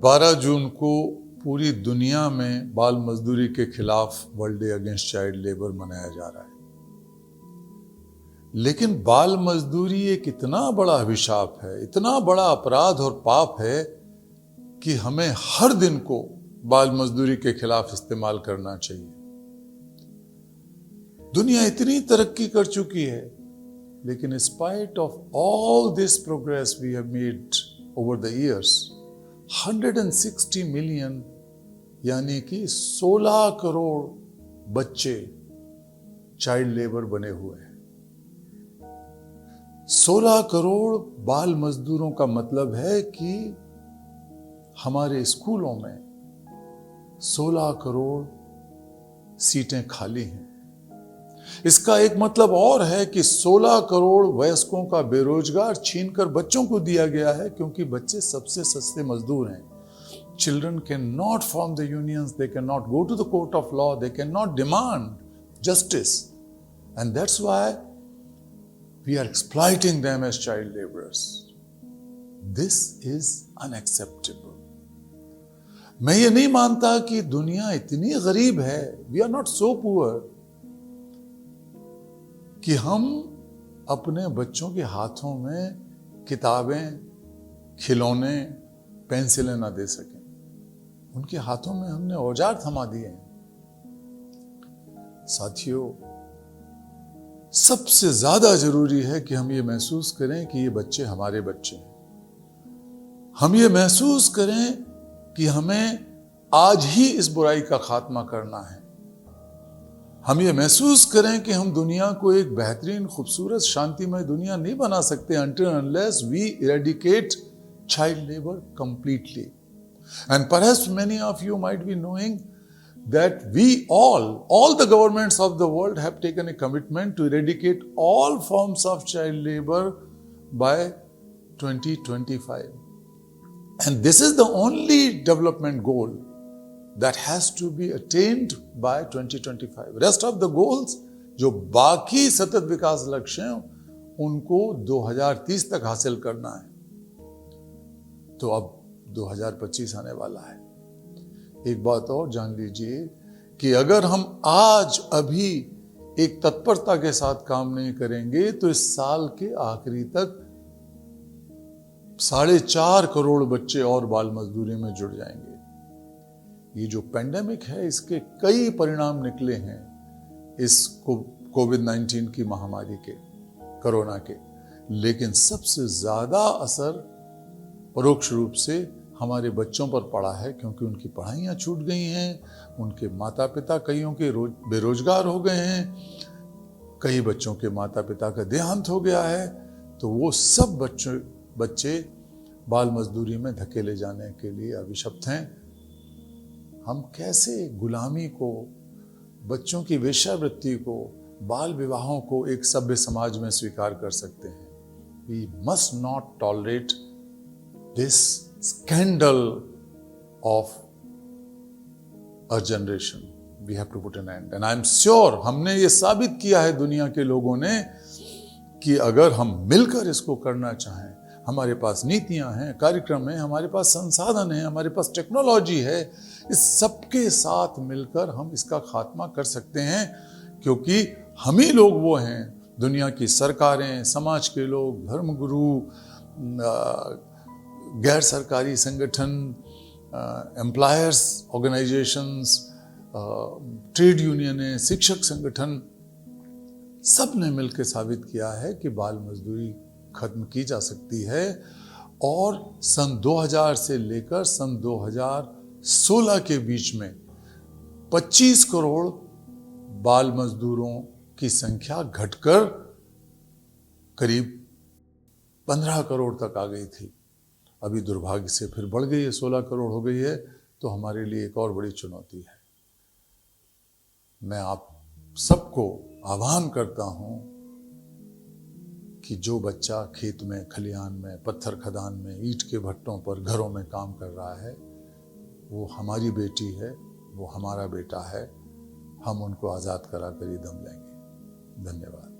12 जून को पूरी दुनिया में बाल मजदूरी के खिलाफ world day against child labour मनाया जा रहा है। लेकिन बाल मजदूरी एक इतना बड़ा अभिशाप है, इतना बड़ा अपराध और पाप है कि हमें हर दिन को बाल मजदूरी के खिलाफ इस्तेमाल करना चाहिए। दुनिया इतनी तरक्की कर चुकी है, लेकिन in spite of all this progress we have made over the years, 160 million यानी कि 16 करोड़ बच्चे चाइल्ड लेबर बने हुए हैं। 16 करोड़ बाल मजदूरों का मतलब है कि हमारे स्कूलों में 16 करोड़ सीटें खाली हैं। इसका एक मतलब और है कि 16 करोड़ वयस्कों का बेरोजगार छीनकर बच्चों को दिया गया है, क्योंकि बच्चे सबसे सस्ते मजदूर हैं। Children cannot form the unions, they cannot go to the court of law, they cannot demand justice. And that's why we are exploiting them as child laborers. This is unacceptable. मैं ये नहीं मानता कि दुनिया इतनी गरीब है, we are not so poor, कि हम अपने बच्चों के हाथों में किताबें, खिलौने, पेंसिलें ना दे सकें। उनके हाथों में हमने औजार थमा दिए हैं। साथियों, सबसे ज्यादा जरूरी है कि हम ये महसूस करें कि ये बच्चे हमारे बच्चे हैं। हम ये महसूस करें कि हमें आज ही इस बुराई का खात्मा करना है। हम ये महसूस करें कि हम दुनिया को एक बेहतरीन, खूबसूरत, शांतिमय दुनिया नहीं बना सकते until unless we eradicate child labor completely. And perhaps many of you might be knowing that we all the governments of the world have taken a commitment to eradicate all forms of child labor by 2025. And this is the only development goal that has to be attained by 2025. Rest of the goals, जो बाकी सतत विकास लक्ष्य हैं, उनको 2030 तक हासिल करना है। तो अब 2025 आने वाला है। एक बात और जान लीजिए कि अगर हम आज अभी एक तत्परता के साथ काम नहीं करेंगे तो इस साल के आखिरी तक 4.5 करोड़ बच्चे और बाल मजदूरी में जुड़ जाएंगे। ये जो पेंडेमिक है, इसके कई परिणाम निकले हैं इस कोविड-19 की महामारी के, कोरोना के, लेकिन सबसे ज्यादा असर परोक्ष रूप से हमारे बच्चों पर पड़ा है, क्योंकि उनकी पढ़ाइयाँ छूट गई हैं, उनके माता पिता कईयों के बेरोजगार हो गए हैं, कई बच्चों के माता पिता का देहांत हो गया है। तो वो सब बच्चे बाल मजदूरी में धकेले जाने के लिए अभिशप्त हैं। हम कैसे गुलामी को, बच्चों की वेश्यावृत्ति को, बाल विवाहों को एक सभ्य समाज में स्वीकार कर सकते हैं? We must not tolerate this scandal of our generation. We have to put an end. And I am sure हमने ये साबित किया है दुनिया के लोगों ने कि अगर हम मिलकर इसको करना चाहें, हमारे पास नीतियां हैं, कार्यक्रम हैं, हमारे पास संसाधन हैं, हमारे पास टेक्नोलॉजी है, इस सबके साथ मिलकर हम इसका खात्मा कर सकते हैं। क्योंकि हम ही लोग वो हैं, दुनिया की सरकारें, समाज के लोग, धर्मगुरु, गैर सरकारी संगठन, एम्प्लॉयर्स ऑर्गेनाइजेशंस, ट्रेड यूनियनें, शिक्षक संगठन, सब ने मिलकर साबित किया है कि बाल मजदूरी खत्म की जा सकती है। और सन 2000 से लेकर सन 2016 के बीच में 25 करोड़ बाल मजदूरों की संख्या घटकर करीब 15 करोड़ तक आ गई थी। अभी दुर्भाग्य से फिर बढ़ गई है, 16 करोड़ हो गई है। तो हमारे लिए एक और बड़ी चुनौती है। मैं आप सबको आह्वान करता हूं कि जो बच्चा खेत में, खलिहान में, पत्थर खदान में, ईंट के भट्टों पर, घरों में काम कर रहा है, वो हमारी बेटी है, वो हमारा बेटा है। हम उनको आज़ाद करा कर ही दम लेंगे। धन्यवाद।